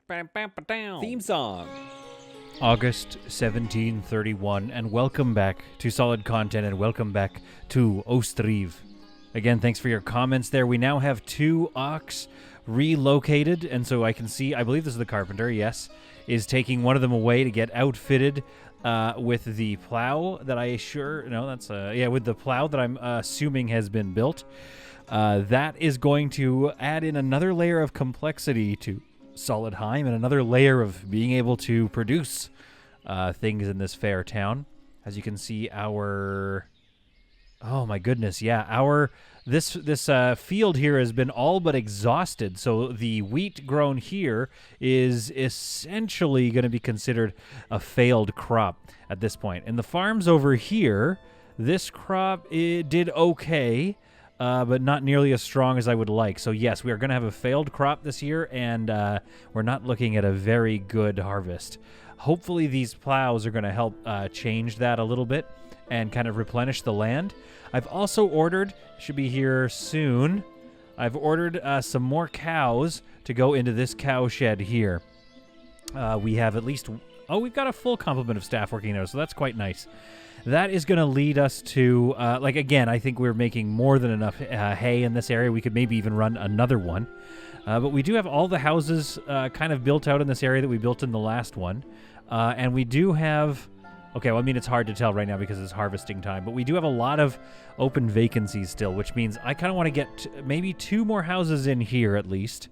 Theme song. August 1731, and welcome back to Solid Content, and welcome back to Ostriv. Again, thanks for your comments there. We now have 2 ox relocated, and so I can see, I believe this is the carpenter, yes, is taking one of them away to get outfitted with the plow that with the plow that I'm assuming has been built. That is going to add in another layer of complexity to Solidheim and another layer of being able to produce things in this fair town. As you can see, this field here has been all but exhausted. So the wheat grown here is essentially going to be considered a failed crop at this point. In the farms over here, this crop did okay. But not nearly as strong as I would like. So yes, we are going to have a failed crop this year, and we're not looking at a very good harvest. Hopefully these plows are going to help change that a little bit and kind of replenish the land. I've also ordered, should be here soon, I've ordered some more cows to go into this cow shed here. We have at least, we've got a full complement of staff working there, so that's quite nice. That is going to lead us to, again, I think we're making more than enough hay in this area. We could maybe even run another one. But we do have all the houses kind of built out in this area that we built in the last one. And we do have, it's hard to tell right now because it's harvesting time. But we do have a lot of open vacancies still, which means I kind of want to get maybe 2 more houses in here at least.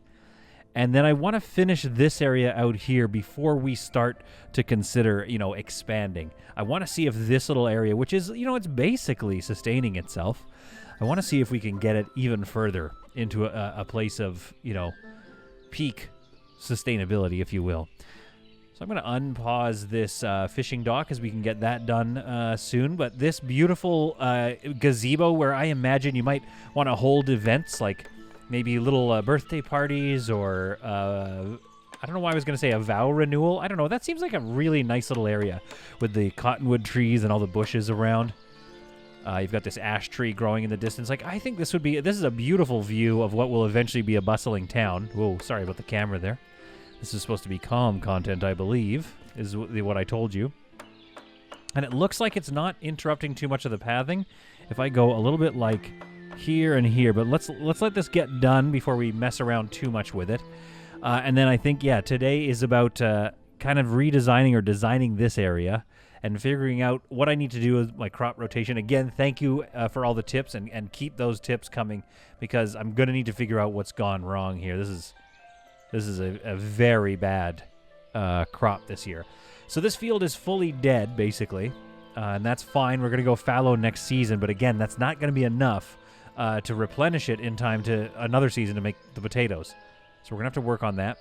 And then I want to finish this area out here before we start to consider, expanding. I want to see if this little area, which is, it's basically sustaining itself. I want to see if we can get it even further into a place of, peak sustainability, if you will. So I'm going to unpause this fishing dock as we can get that done soon. But this beautiful gazebo where I imagine you might want to hold events like maybe little birthday parties or, I don't know why I was going to say a vow renewal. I don't know. That seems like a really nice little area with the cottonwood trees and all the bushes around. You've got this ash tree growing in the distance. I think this is a beautiful view of what will eventually be a bustling town. Whoa, sorry about the camera there. This is supposed to be calm content, I believe, is what I told you. And it looks like it's not interrupting too much of the pathing. If I go a little bit like here and here, but let's let this get done before we mess around too much with it. And then I think, today is about kind of redesigning or designing this area and figuring out what I need to do with my crop rotation. Again, thank you for all the tips, and keep those tips coming because I'm going to need to figure out what's gone wrong here. This is a very bad crop this year. So this field is fully dead, basically, and that's fine. We're going to go fallow next season, but again, that's not going to be enough to replenish it in time to another season to make the potatoes. So we're going to have to work on that.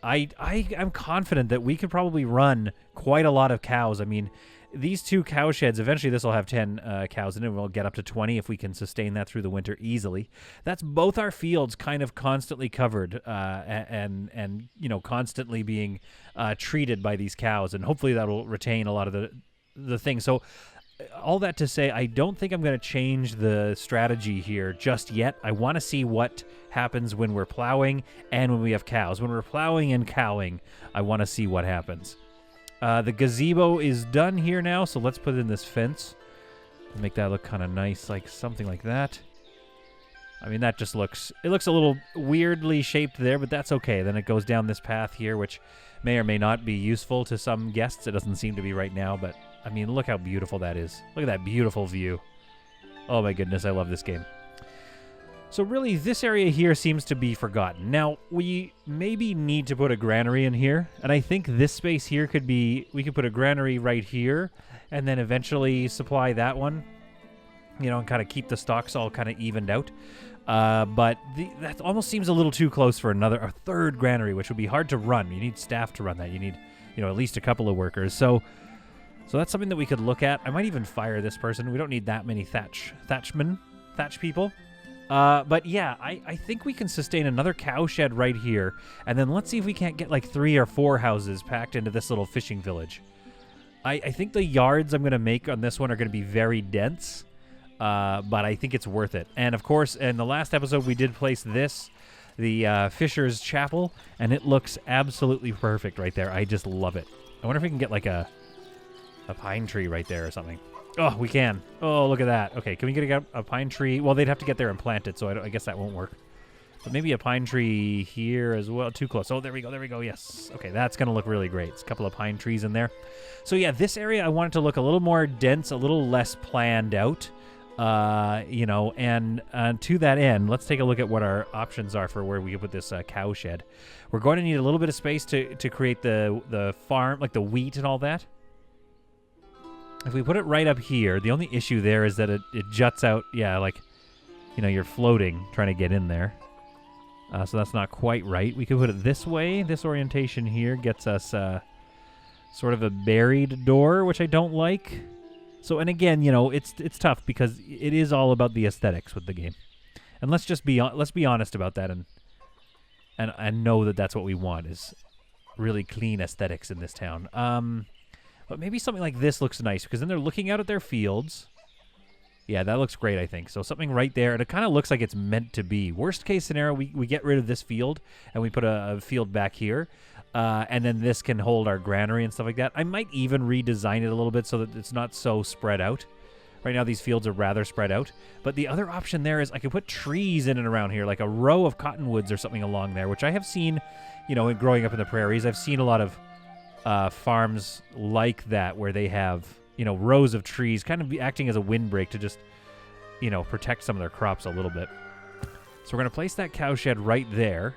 I'm confident that we could probably run quite a lot of cows. I mean, these 2 cow sheds, eventually this will have 10 cows in it. We'll get up to 20 if we can sustain that through the winter easily. That's both our fields kind of constantly covered and constantly being treated by these cows. And hopefully that will retain a lot of the things. So all that to say, I don't think I'm going to change the strategy here just yet. I want to see what happens when we're plowing and when we have cows. When we're plowing and cowing, I want to see what happens. The gazebo is done here now, so let's put in this fence. Make that look kind of nice, like something like that. I mean, that just looks a little weirdly shaped there, but that's okay. Then it goes down this path here, which may or may not be useful to some guests. It doesn't seem to be right now, but I mean, look how beautiful that is. Look at that beautiful view. Oh my goodness, I love this game. So really, this area here seems to be forgotten. Now, we maybe need to put a granary in here, and I think this space here we could put a granary right here, and then eventually supply that one, and kind of keep the stocks all kind of evened out. But that almost seems a little too close for a 3rd granary, which would be hard to run. You need staff to run that. You need, at least a couple of workers. So that's something that we could look at. I might even fire this person. We don't need that many thatch people. But yeah, I think we can sustain another cow shed right here. And then let's see if we can't get like 3 or 4 houses packed into this little fishing village. I think the yards I'm going to make on this one are going to be very dense. But I think it's worth it. And of course, in the last episode, we did place this the Fisher's Chapel, and it looks absolutely perfect right there. I just love it. I wonder if we can get like a pine tree right there or something. Oh, we can. Oh, look at that. Okay, can we get a pine tree? Well, they'd have to get there and plant it, so I guess that won't work. But maybe a pine tree here as well. Too close. Oh, there we go. There we go. Yes. Okay, that's going to look really great. It's a couple of pine trees in there. So, yeah, this area I want it to look a little more dense, a little less planned out. You know, and to that end, let's take a look at what our options are for where we can put this cow shed. We're going to need a little bit of space to create the farm, like the wheat and all that. If we put it right up here, the only issue there is that it juts out, yeah, like, you know, you're floating trying to get in there. So that's not quite right. We could put it this way. This orientation here gets us sort of a buried door, which I don't like. So, and again, you know, it's tough because it is all about the aesthetics with the game. And let's be honest about that and know that that's what we want is really clean aesthetics in this town. But maybe something like this looks nice because then they're looking out at their fields. Yeah, that looks great, I think. So something right there, and it kind of looks like it's meant to be. Worst case scenario, we get rid of this field and we put a field back here. And then this can hold our granary and stuff like that. I might even redesign it a little bit so that it's not so spread out. Right now, these fields are rather spread out. But the other option there is I could put trees in and around here, like a row of cottonwoods or something along there, which I have seen, you know, growing up in the prairies. I've seen a lot of farms like that where they have, you know, rows of trees kind of acting as a windbreak to just, you know, protect some of their crops a little bit. So we're going to place that cow shed right there.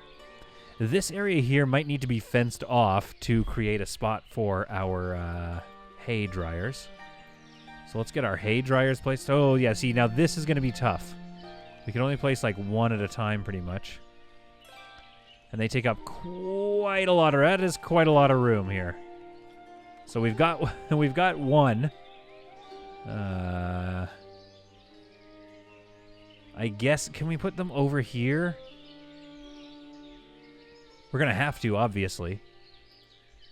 This area here might need to be fenced off to create a spot for our hay dryers. So let's get our hay dryers placed. Oh, yeah, see, now this is going to be tough. We can only place like one at a time pretty much. And they take up quite a lot of, that is quite a lot of room here. So we've got one. I guess, can we put them over here? We're going to have to, obviously.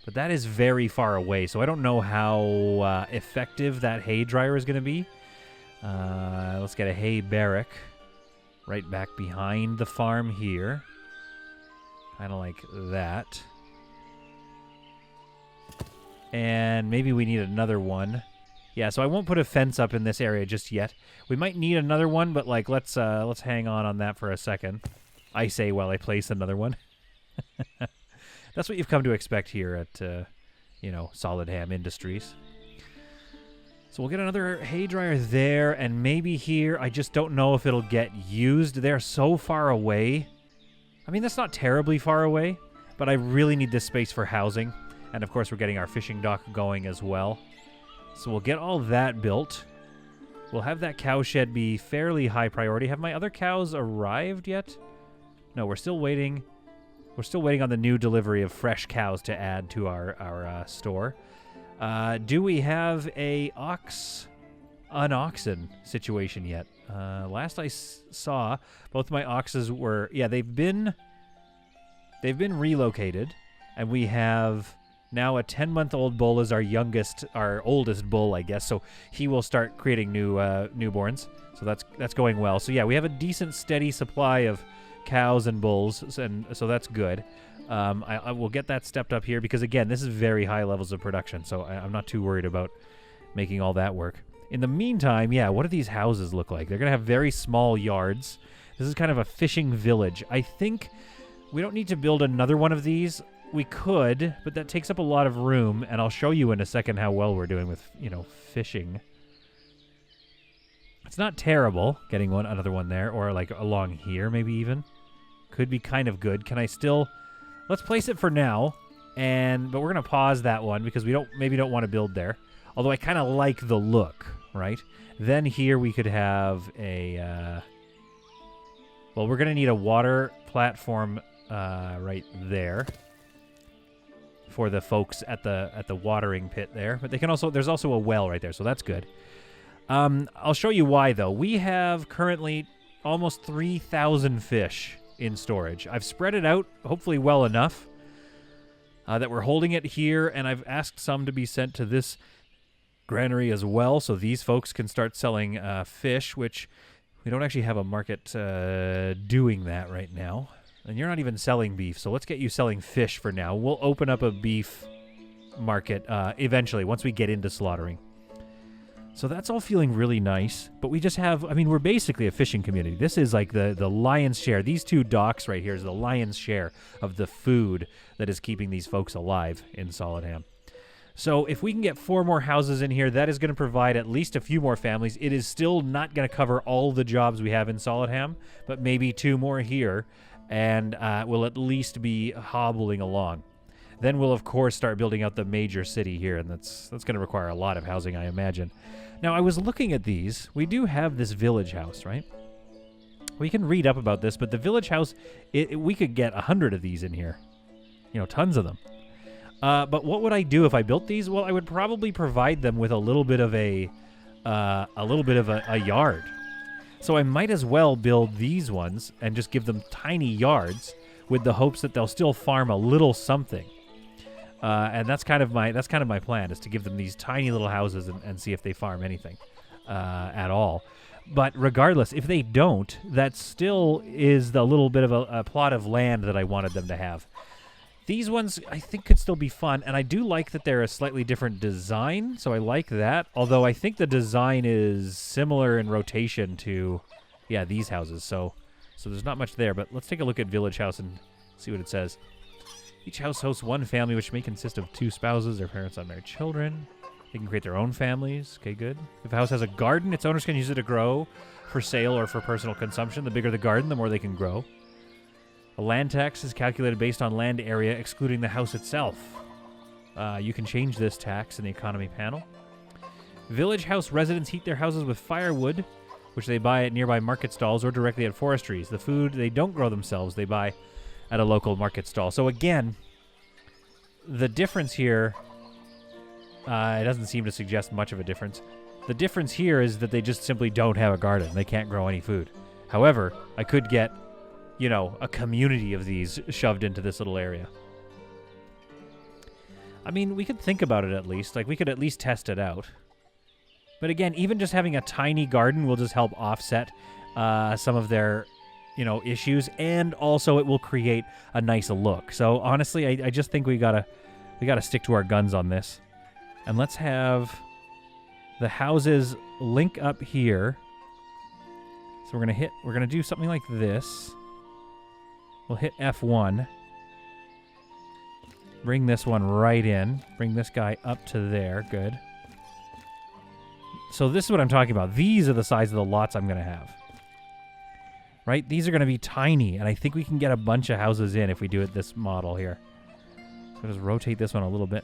But that is very far away, so I don't know how effective that hay dryer is going to be. Let's get a hay barrack right back behind the farm here. Kind of like that. And maybe we need another one. Yeah, so I won't put a fence up in this area just yet. We might need another one, but like let's hang on that for a second. I say while I place another one. That's what you've come to expect here at you know, Solid Ham Industries. So we'll get another hay dryer there, and maybe here. I just don't know if it'll get used. They're so far away. I mean, that's not terribly far away, but I really need this space for housing. And, of course, we're getting our fishing dock going as well. So we'll get all that built. We'll have that cow shed be fairly high priority. Have my other cows arrived yet? No, we're still waiting. We're still waiting on the new delivery of fresh cows to add to our store. Do we have a unoxen situation yet? Last I saw, both my oxes were, yeah, they've been relocated, and we have now a 10-month-old bull is our oldest bull, I guess. So he will start creating new newborns. So that's going well. So yeah, we have a decent, steady supply of cows and bulls, and so that's good. I will get that stepped up here because, again, this is very high levels of production, so I'm not too worried about making all that work. In the meantime, yeah, what do these houses look like? They're going to have very small yards. This is kind of a fishing village. I think we don't need to build another one of these. We could, but that takes up a lot of room, and I'll show you in a second how well we're doing with, you know, fishing. It's not terrible getting another one there, or like along here maybe even. Could be kind of good. Can I still... Let's place it for now, but we're going to pause that one because we maybe don't want to build there. Although I kind of like the look, right? Then here we could have a... well, we're going to need a water platform right there for the folks at the watering pit there. But they can also... There's also a well right there, so that's good. I'll show you why, though. We have currently almost 3,000 fish in storage. I've spread it out, hopefully well enough, that we're holding it here, and I've asked some to be sent to this granary as well, so these folks can start selling fish, which we don't actually have a market doing that right now. And you're not even selling beef, so let's get you selling fish for now. We'll open up a beef market eventually, once we get into slaughtering. So that's all feeling really nice, but we just have, I mean, we're basically a fishing community. This is like the lion's share. These two docks right here is the lion's share of the food that is keeping these folks alive in Solidham. So if we can get 4 more houses in here, that is going to provide at least a few more families. It is still not going to cover all the jobs we have in Solidham, but maybe 2 more here, and we'll at least be hobbling along. Then we'll, of course, start building out the major city here, and that's going to require a lot of housing, I imagine. Now, I was looking at these. We do have this village house, right? We can read up about this, but the village house, we could get 100 of these in here. You know, tons of them. But what would I do if I built these? Well, I would probably provide them with a little bit of a yard. So I might as well build these ones and just give them tiny yards with the hopes that they'll still farm a little something. And that's kind of my plan, is to give them these tiny little houses and see if they farm anything at all. But regardless, if they don't, that still is the little bit of a plot of land that I wanted them to have. These ones, I think, could still be fun, and I do like that they're a slightly different design, so I like that. Although I think the design is similar in rotation to, yeah, these houses. So there's not much there, but let's take a look at Village House and see what it says. Each house hosts one family, which may consist of 2 spouses, their parents, unmarried children. They can create their own families. Okay, good. If a house has a garden, its owners can use it to grow for sale or for personal consumption. The bigger the garden, the more they can grow. A land tax is calculated based on land area, excluding the house itself. You can change this tax in the economy panel. Village house residents heat their houses with firewood, which they buy at nearby market stalls or directly at forestries. The food they don't grow themselves, they buy at a local market stall. So again, the difference here, it doesn't seem to suggest much of a difference. The difference here is that they just simply don't have a garden. They can't grow any food. However, I could get, you know, a community of these shoved into this little area. I mean, we could think about it at least. Like, we could at least test it out. But again, even just having a tiny garden will just help offset some of their, you know, issues, and also it will create a nice look. So honestly, I just think we gotta stick to our guns on this, and let's have the houses link up here. So we're gonna do something like this. We'll hit F1. Bring this one right in. Bring this guy up to there. Good. So this is what I'm talking about. These are the size of the lots I'm gonna have. Right? These are going to be tiny, and I think we can get a bunch of houses in if we do it this model here. So just rotate this one a little bit.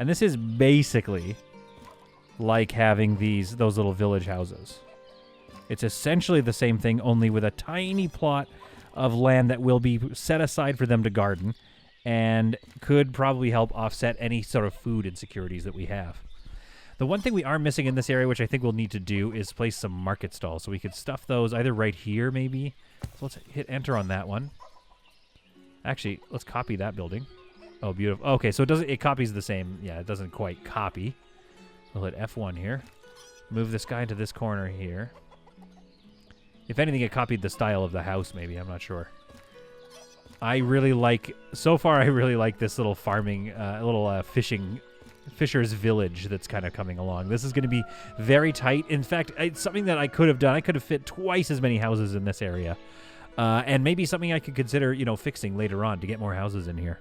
And this is basically like having those little village houses. It's essentially the same thing, only with a tiny plot of land that will be set aside for them to garden, and could probably help offset any sort of food insecurities that we have. The one thing we are missing in this area, which I think we'll need to do, is place some market stalls. So we could stuff those either right here, maybe. So let's hit enter on that one. Actually, let's copy that building. Oh, beautiful. Okay, so it copies the same. Yeah, it doesn't quite copy. We'll hit F1 here. Move this guy into this corner here. If anything, it copied the style of the house, maybe. I'm not sure. So far, I really like this little farming, fisher's village that's kind of coming along. This is going to be very tight. In fact, it's something that I could have done. I could have fit twice as many houses in this area. And maybe something I could consider, you know, fixing later on to get more houses in here.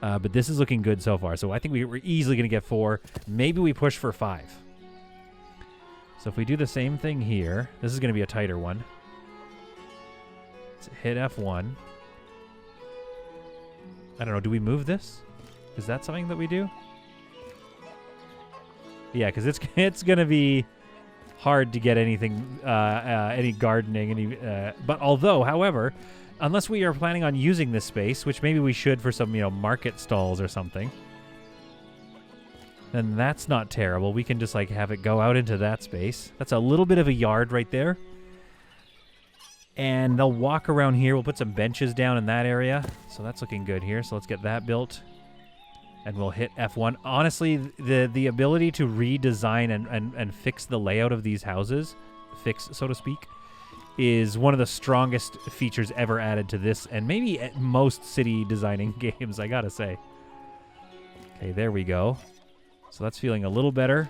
But this is looking good so far. So I think we're easily going to get 4. Maybe we push for 5. So if we do the same thing here, this is going to be a tighter one. Let's hit F1. I don't know. Do we move this? Is that something that we do? Yeah, because it's going to be hard to get anything, any gardening, but however, unless we are planning on using this space, which maybe we should for some, you know, market stalls or something, then that's not terrible. We can just, like, have it go out into that space. That's a little bit of a yard right there. And they'll walk around here. We'll put some benches down in that area. So that's looking good here. So let's get that built. And we'll hit F1. Honestly, the ability to redesign and fix the layout of these houses, so to speak, is one of the strongest features ever added to this, and maybe at most city designing games, I gotta say. Okay, there we go. So that's feeling a little better.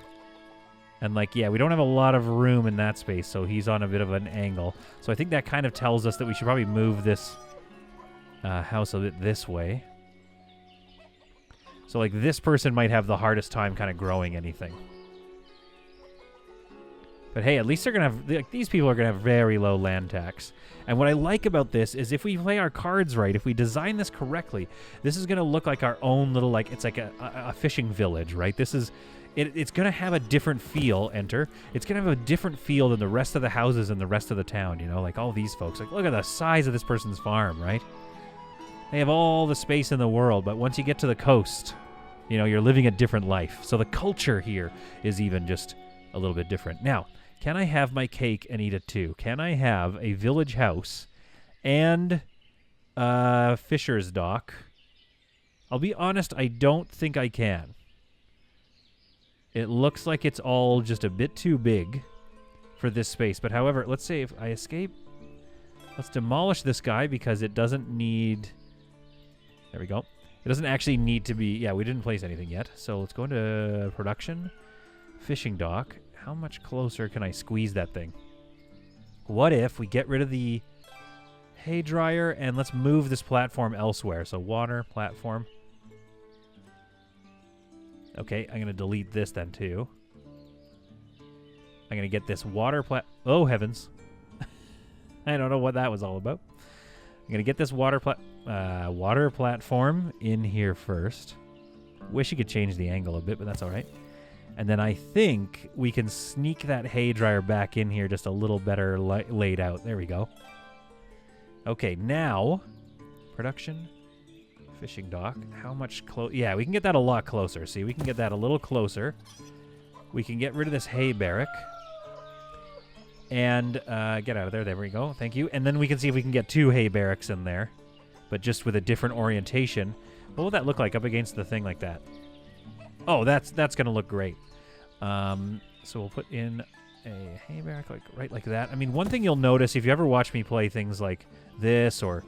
And like, yeah, we don't have a lot of room in that space, so he's on a bit of an angle. So I think that kind of tells us that we should probably move this house a bit this way. So like this person might have the hardest time kind of growing anything. But hey, at least they're going to have, like, these people are going to have very low land tax. And what I like about this is if we play our cards right, if we design this correctly, this is going to look like our own little, like, it's like a fishing village, right? This is, it's going to have a different feel, enter. It's going to have a different feel than the rest of the houses in the rest of the town, you know? Like all these folks, like look at the size of this person's farm, right? They have all the space in the world, but once you get to the coast, you know, you're living a different life. So the culture here is even just a little bit different. Now, can I have my cake and eat it too? Can I have a village house and a fisher's dock? I'll be honest, I don't think I can. It looks like it's all just a bit too big for this space. But however, let's say if I escape, let's demolish this guy because it doesn't need... There we go. It doesn't actually need to be... Yeah, we didn't place anything yet. So let's go into production. Fishing dock. How much closer can I squeeze that thing? What if we get rid of the hay dryer and let's move this platform elsewhere? So water, platform. Okay, I'm going to delete this then too. I'm going to get this water Oh, heavens. I don't know what that was all about. I'm going to get this water platform in here first. Wish you could change the angle a bit, but that's all right. And then I think we can sneak that hay dryer back in here just a little better laid out. There we go. Okay, now, production, fishing dock. How much close? Yeah, we can get that a lot closer. See, we can get that a little closer. We can get rid of this hay barrack. And get out of there. There we go. Thank you. And then we can see if we can get 2 hay barracks in there, but just with a different orientation. What will that look like up against the thing like that? Oh, that's going to look great. So we'll put in a hay barrack right like that. I mean, one thing you'll notice if you ever watch me play things like this or,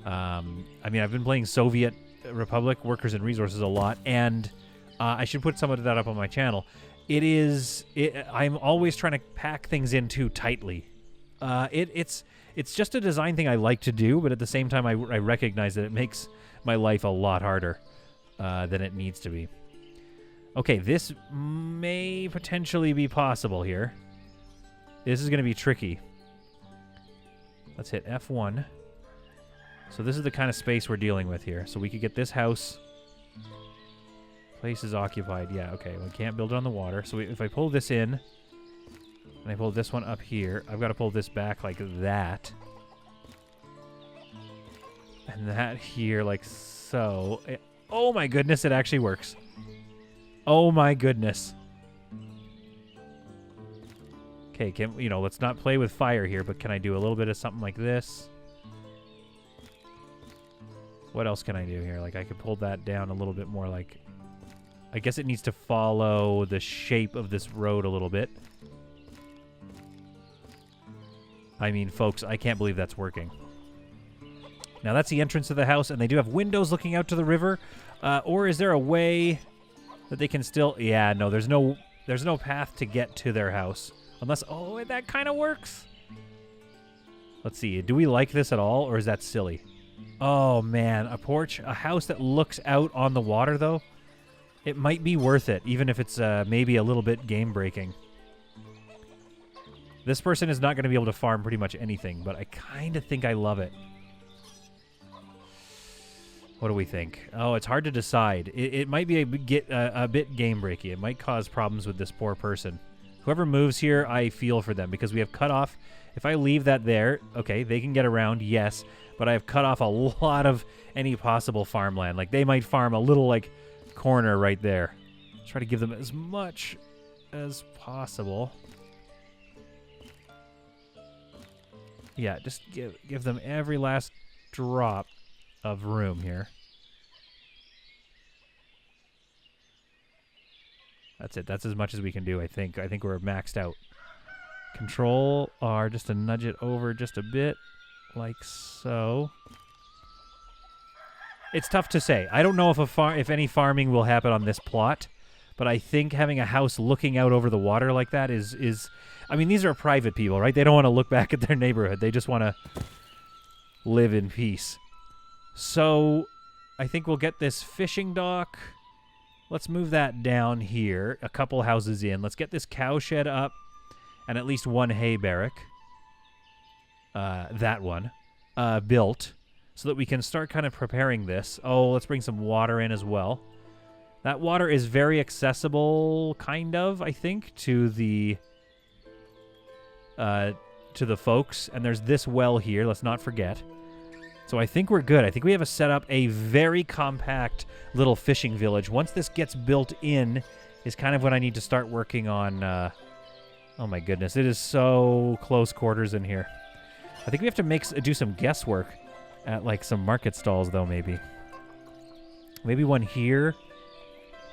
I mean, I've been playing Soviet Republic, Workers and Resources a lot, and I should put some of that up on my channel. I'm always trying to pack things in too tightly. It's just a design thing I like to do, but at the same time, I recognize that it makes my life a lot harder than it needs to be. Okay, this may potentially be possible here. This is going to be tricky. Let's hit F1. So this is the kind of space we're dealing with here. So we could get this house. Place is occupied. Yeah, okay. We can't build it on the water. So if I pull this in, and I pull this one up here, I've got to pull this back like that. And that here like so. Oh my goodness, it actually works. Oh my goodness. Okay, let's not play with fire here, but can I do a little bit of something like this? What else can I do here? Like I could pull that down a little bit more like... I guess it needs to follow the shape of this road a little bit. I mean, folks, I can't believe that's working. Now that's the entrance to the house, and they do have windows looking out to the river. Or is there a way... that they can still... Yeah, no, there's no path to get to their house. Unless... Oh, that kind of works. Let's see. Do we like this at all, or is that silly? Oh, man. A porch? A house that looks out on the water, though? It might be worth it, even if it's maybe a little bit game-breaking. This person is not going to be able to farm pretty much anything, but I kind of think I love it. What do we think? Oh, it's hard to decide. It might be a bit game-breaky. It might cause problems with this poor person. Whoever moves here, I feel for them because we have cut off. If I leave that there, okay, they can get around, yes, but I have cut off a lot of any possible farmland. Like, they might farm a little, like, corner right there. Try to give them as much as possible. Yeah, just give them every last drop of room here. That's it. That's as much as we can do, I think. I think we're maxed out. Control R, just to nudge it over just a bit, like so. It's tough to say. I don't know if any farming will happen on this plot, but I think having a house looking out over the water like that is I mean, these are private people, right? They don't want to look back at their neighborhood. They just want to live in peace. So I think we'll get this fishing dock. Let's move that down here, a couple houses in. Let's get this cow shed up and at least one hay barrack. That one built so that we can start kind of preparing this. Oh, let's bring some water in as well. That water is very accessible, kind of, I think, to the folks. And there's this well here, let's not forget. So I think we're good. I think we have set up a very compact little fishing village. Once this gets built in is kind of when I need to start working on... oh my goodness, it is so close quarters in here. I think we have to do some guesswork at like some market stalls though, maybe. Maybe one here.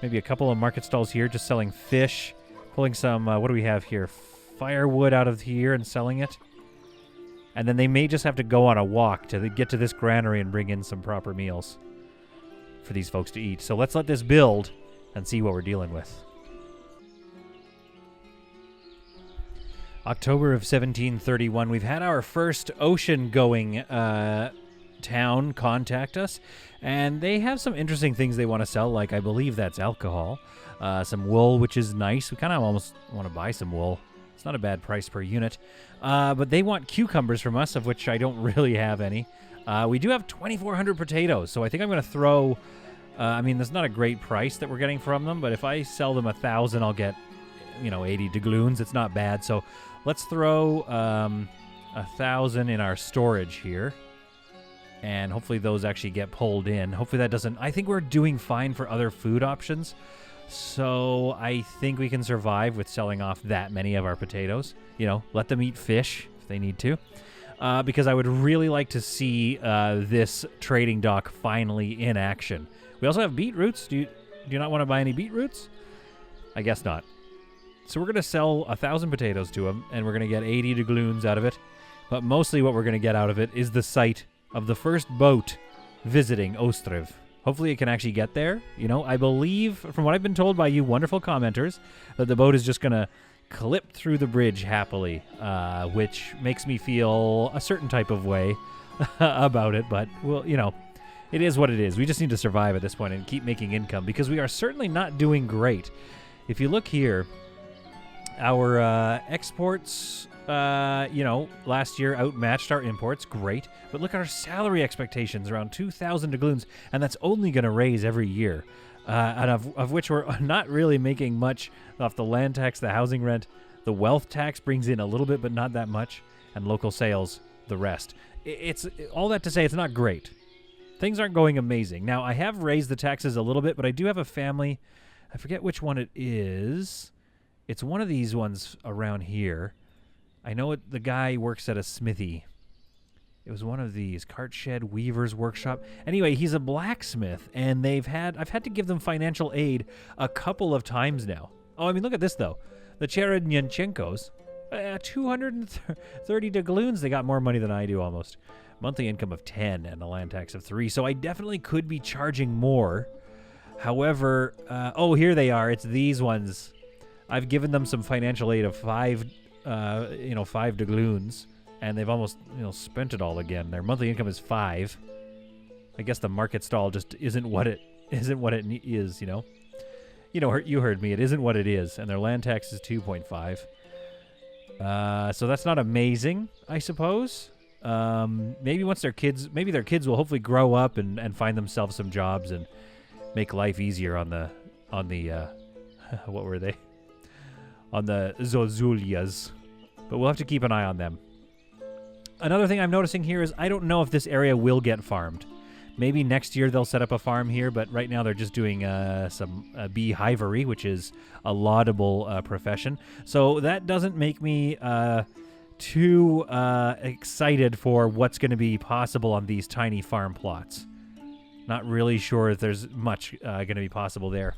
Maybe a couple of market stalls here just selling fish. Pulling some, what do we have here? Firewood out of here and selling it. And then they may just have to go on a walk to get to this granary and bring in some proper meals for these folks to eat. So let's let this build and see what we're dealing with. October of 1731. We've had our first ocean-going town contact us, and they have some interesting things they want to sell, like I believe that's alcohol, some wool, which is nice. We kind of almost want to buy some wool. It's not a bad price per unit. But they want cucumbers from us, of which I don't really have any. We do have 2,400 potatoes, so I think I'm going to throw... I mean, that's not a great price that we're getting from them, but if I sell them 1,000, I'll get, 80 doubloons. It's not bad. So let's throw 1,000 in our storage here, and hopefully those actually get pulled in. Hopefully that doesn't... I think we're doing fine for other food options. So I think we can survive with selling off that many of our potatoes. Let them eat fish if they need to. Because I would really like to see this trading dock finally in action. We also have beetroots. Do you not want to buy any beetroots? I guess not. So we're going to sell 1,000 potatoes to them, and we're going to get 80 doubloons out of it. But mostly what we're going to get out of it is the sight of the first boat visiting Ostriv. Hopefully it can actually get there. I believe, from what I've been told by you wonderful commenters, that the boat is just going to clip through the bridge happily, which makes me feel a certain type of way about it. But, well, it is what it is. We just need to survive at this point and keep making income, because we are certainly not doing great. If you look here, our exports... last year outmatched our imports. Great. But look at our salary expectations, around 2,000 doubloons, and that's only going to raise every year. And of which we're not really making much off the land tax, the housing rent. The wealth tax brings in a little bit, but not that much. And local sales, the rest. It's all that to say it's not great. Things aren't going amazing. Now, I have raised the taxes a little bit, but I do have a family. I forget which one it is. It's one of these ones around here. I know the guy works at a smithy. It was one of these, cart shed, weaver's workshop. Anyway, he's a blacksmith, and I've had to give them financial aid a couple of times now. Oh, I mean, look at this, though. The Cherednyanchenkos, 230 doubloons. They got more money than I do, almost. Monthly income of 10 and a land tax of 3. So I definitely could be charging more. However, here they are. It's these ones. I've given them some financial aid of 5 doubloons, and they've almost, spent it all again. Their monthly income is 5. I guess the market stall just isn't what it is, You heard me. It isn't what it is, and their land tax is 2.5. So that's not amazing, I suppose. Maybe their kids will hopefully grow up and find themselves some jobs and make life easier on the what were they? On the Zozulias. But we'll have to keep an eye on them. Another thing I'm noticing here is I don't know if this area will get farmed. Maybe next year they'll set up a farm here, but right now they're just doing some beehivery, which is a laudable profession. So that doesn't make me too excited for what's going to be possible on these tiny farm plots. Not really sure if there's much going to be possible there.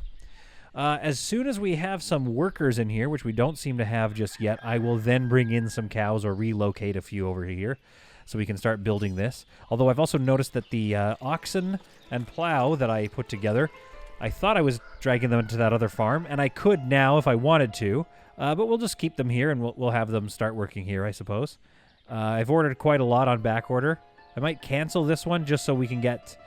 As soon as we have some workers in here, which we don't seem to have just yet, I will then bring in some cows or relocate a few over here so we can start building this. Although I've also noticed that the oxen and plow that I put together, I thought I was dragging them into that other farm, and I could now if I wanted to, but we'll just keep them here and we'll have them start working here, I suppose. I've ordered quite a lot on back order. I might cancel this one just so we can get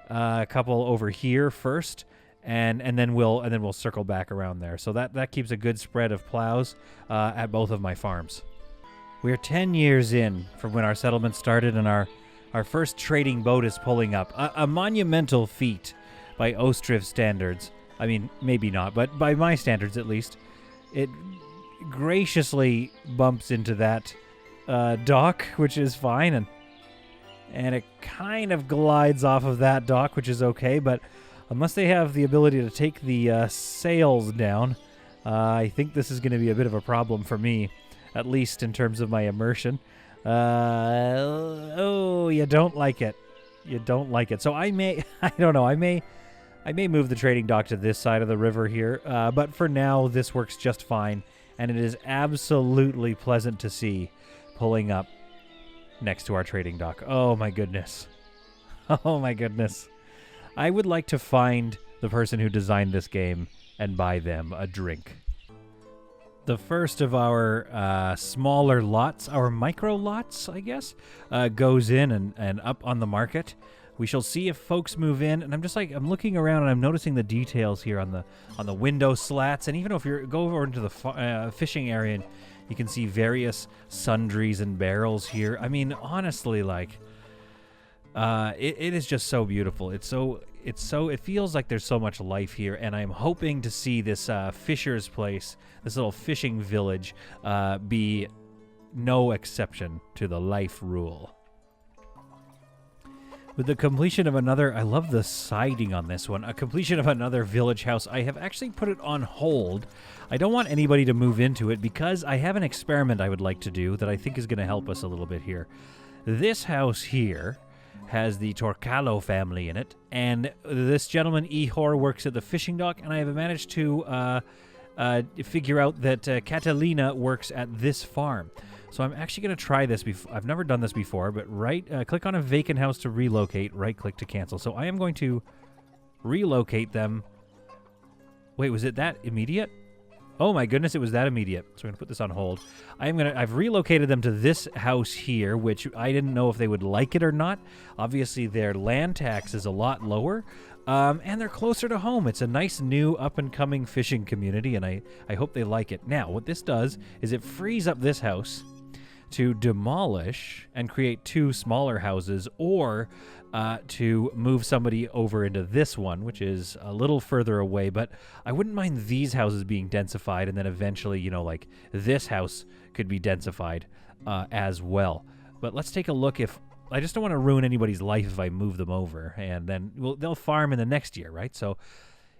a couple over here first. And then we'll circle back around there. So that keeps a good spread of plows at both of my farms. We're 10 years in from when our settlement started, and our first trading boat is pulling up. A monumental feat by Ostriv standards. I mean, maybe not, but by my standards at least. It graciously bumps into that dock, which is fine, and it kind of glides off of that dock, which is okay, but unless they have the ability to take the sails down, I think this is going to be a bit of a problem for me, at least in terms of my immersion. Oh, you don't like it. You don't like it. So I may, I don't know, I may move the trading dock to this side of the river here, but for now, this works just fine, and it is absolutely pleasant to see pulling up next to our trading dock. Oh, my goodness. Oh, my goodness. I would like to find the person who designed this game and buy them a drink. The first of our smaller lots, our micro lots, I guess, goes in and up on the market. We shall see if folks move in, and I'm looking around and I'm noticing the details here on the window slats, and even if you go over into the fishing area, and you can see various sundries and barrels here. I mean, honestly, like. It is just so beautiful. It feels like there's so much life here, and I'm hoping to see this fisher's place, this little fishing village, be no exception to the life rule. With the completion of another, I love the siding on this one, a completion of another village house, I have actually put it on hold. I don't want anybody to move into it because I have an experiment I would like to do that I think is going to help us a little bit here. This house here has the Torcalo family in it, and this gentleman, Ihor, works at the fishing dock, and I have managed to figure out that Catalina works at this farm. So I'm actually going to try this. I've never done this before, but click on a vacant house to relocate, right-click to cancel. So I am going to relocate them. Wait, was it that immediate? Oh my goodness, it was that immediate. So I'm going to put this on hold. I've relocated them to this house here, which I didn't know if they would like it or not. Obviously, their land tax is a lot lower, and they're closer to home. It's a nice new up-and-coming fishing community, and I hope they like it. Now, what this does is it frees up this house to demolish and create two smaller houses, or to move somebody over into this one, which is a little further away. But I wouldn't mind these houses being densified, and then eventually, like this house could be densified as well. But let's take a look. I just don't want to ruin anybody's life if I move them over, and then they'll farm in the next year, right? So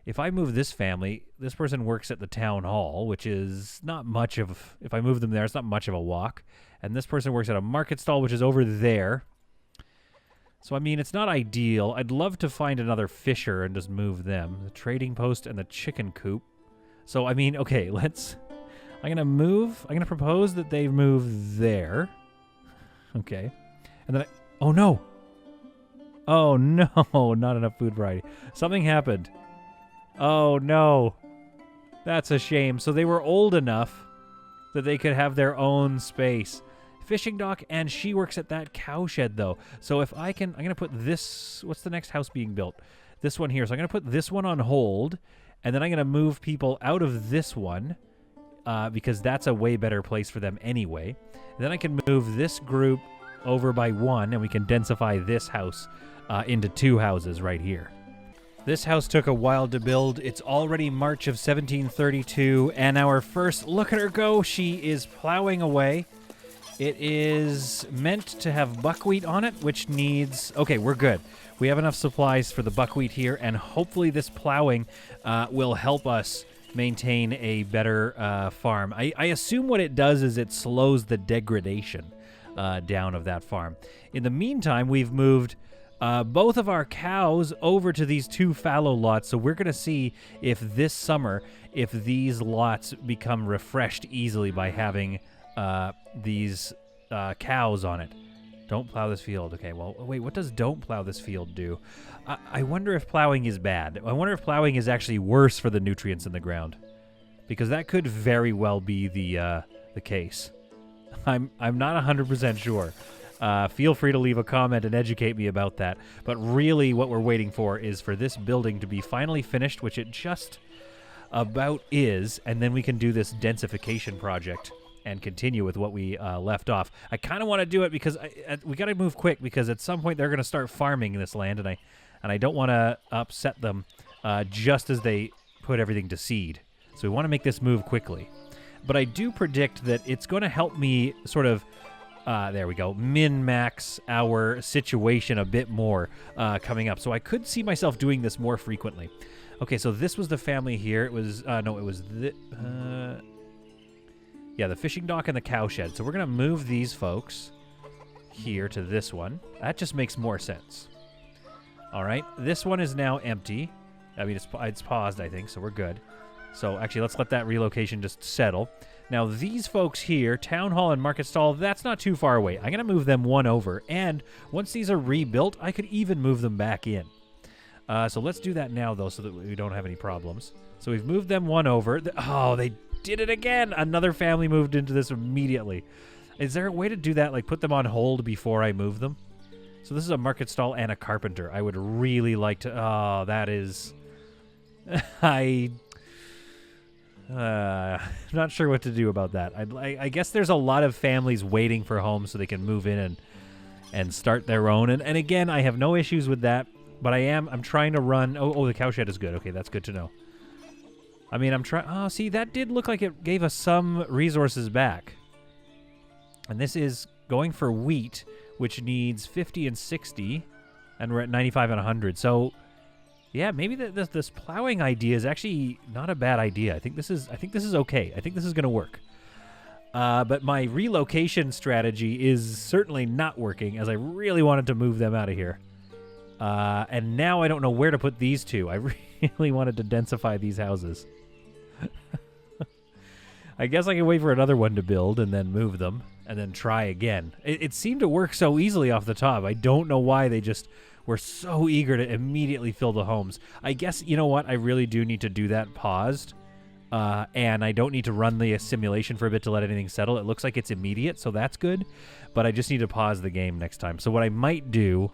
if I move this family, this person works at the town hall, which is not much of, if I move them there, it's not much of a walk. And this person works at a market stall, which is over there. So, I mean, it's not ideal. I'd love to find another fisher and just move them. The trading post and the chicken coop. So, I mean, okay, I'm going to propose that they move there. Okay. And then, oh no, not enough food variety. Something happened. Oh no, that's a shame. So they were old enough that they could have their own space. Fishing dock, and she works at that cowshed though. So if I'm going to put this, what's the next house being built? This one here. So I'm going to put this one on hold, and then I'm going to move people out of this one because that's a way better place for them anyway. And then I can move this group over by one, and we can densify this house into two houses right here. This house took a while to build. It's already March of 1732, and our first, look at her go, she is plowing away. It is meant to have buckwheat on it, which needs, okay, we're good. We have enough supplies for the buckwheat here, and hopefully this plowing will help us maintain a better farm. I assume what it does is it slows the degradation down of that farm. In the meantime, we've moved both of our cows over to these 2 fallow lots. So we're going to see if this summer, if these lots become refreshed easily by having these cows on it. Don't plow this field. Okay, well, wait, what does don't plow this field do? I wonder if plowing is bad. I wonder if plowing is actually worse for the nutrients in the ground, because that could very well be the case. I'm not 100% sure. Feel free to leave a comment and educate me about that. But really what we're waiting for is for this building to be finally finished, which it just about is, and then we can do this densification project and continue with what we left off. I kind of want to do it because we got to move quick, because at some point they're going to start farming this land, and I don't want to upset them just as they put everything to seed. So we want to make this move quickly. But I do predict that it's going to help me sort of, there we go, min-max our situation a bit more coming up. So I could see myself doing this more frequently. Okay, so this was the family here. It was, no, it was yeah, the fishing dock and the cow shed. So we're going to move these folks here to this one. That just makes more sense. All right, this one is now empty. I mean, it's paused, I think, so we're good. So actually, let's let that relocation just settle. Now, these folks here, Town Hall and Market Stall, that's not too far away. I'm going to move them one over, and once these are rebuilt, I could even move them back in. So let's do that now, though, so that we don't have any problems. So we've moved them one over. Oh, they did it again. Another family moved into this immediately. Is there a way to do that, like put them on hold before I move them? So this is a market stall and a carpenter. I would really like to... Oh, that is... I'm not sure what to do about that. I guess there's a lot of families waiting for homes so they can move in and start their own. And again, I have no issues with that, but I'm trying to run... Oh, the cow shed is good. Okay, that's good to know. I mean, I'm trying... Oh, see, that did look like it gave us some resources back. And this is going for wheat, which needs 50 and 60, and we're at 95 and 100. So, yeah, maybe this plowing idea is actually not a bad idea. I think this is okay. I think this is going to work. But my relocation strategy is certainly not working, as I really wanted to move them out of here. And now I don't know where to put these two. I really wanted to densify these houses. I guess I can wait for another one to build and then move them and then try again. It seemed to work so easily off the top. I don't know why they just were so eager to immediately fill the homes. I guess, you know what? I really do need to do that paused. And I don't need to run the simulation for a bit to let anything settle. It looks like it's immediate, so that's good. But I just need to pause the game next time. So what I might do,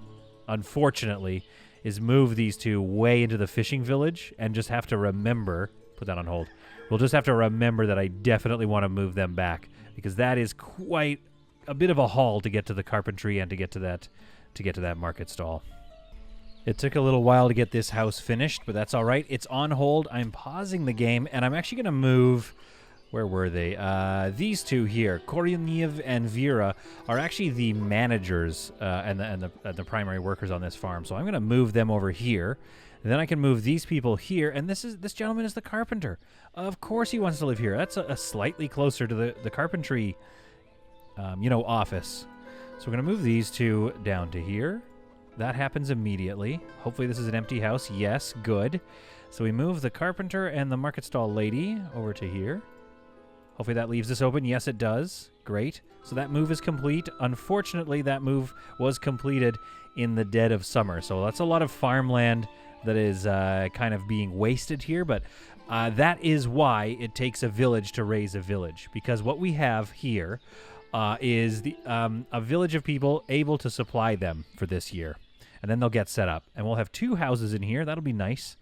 unfortunately, is move these two way into the fishing village and just have to remember... Put that on hold. We'll just have to remember that I definitely want to move them back, because that is quite a bit of a haul to get to the carpentry and to get to that market stall. It took a little while to get this house finished, but that's all right. It's on hold. I'm pausing the game, and I'm actually going to move... Where were they? These two here, Koryaniev and Vera, are actually the managers and the primary workers on this farm. So I'm going to move them over here. And then I can move these people here, and this gentleman is the carpenter. Of course he wants to live here. That's a slightly closer to the carpentry, office. So we're going to move these two down to here. That happens immediately. Hopefully this is an empty house. Yes, good. So we move the carpenter and the market stall lady over to here. Hopefully that leaves this open. Yes, it does. Great. So that move is complete. Unfortunately, that move was completed in the dead of summer. So that's a lot of farmland that is kind of being wasted here, but that is why it takes a village to raise a village, because what we have here is a village of people able to supply them for this year, and then they'll get set up, and we'll have 2 houses in here. That'll be nice.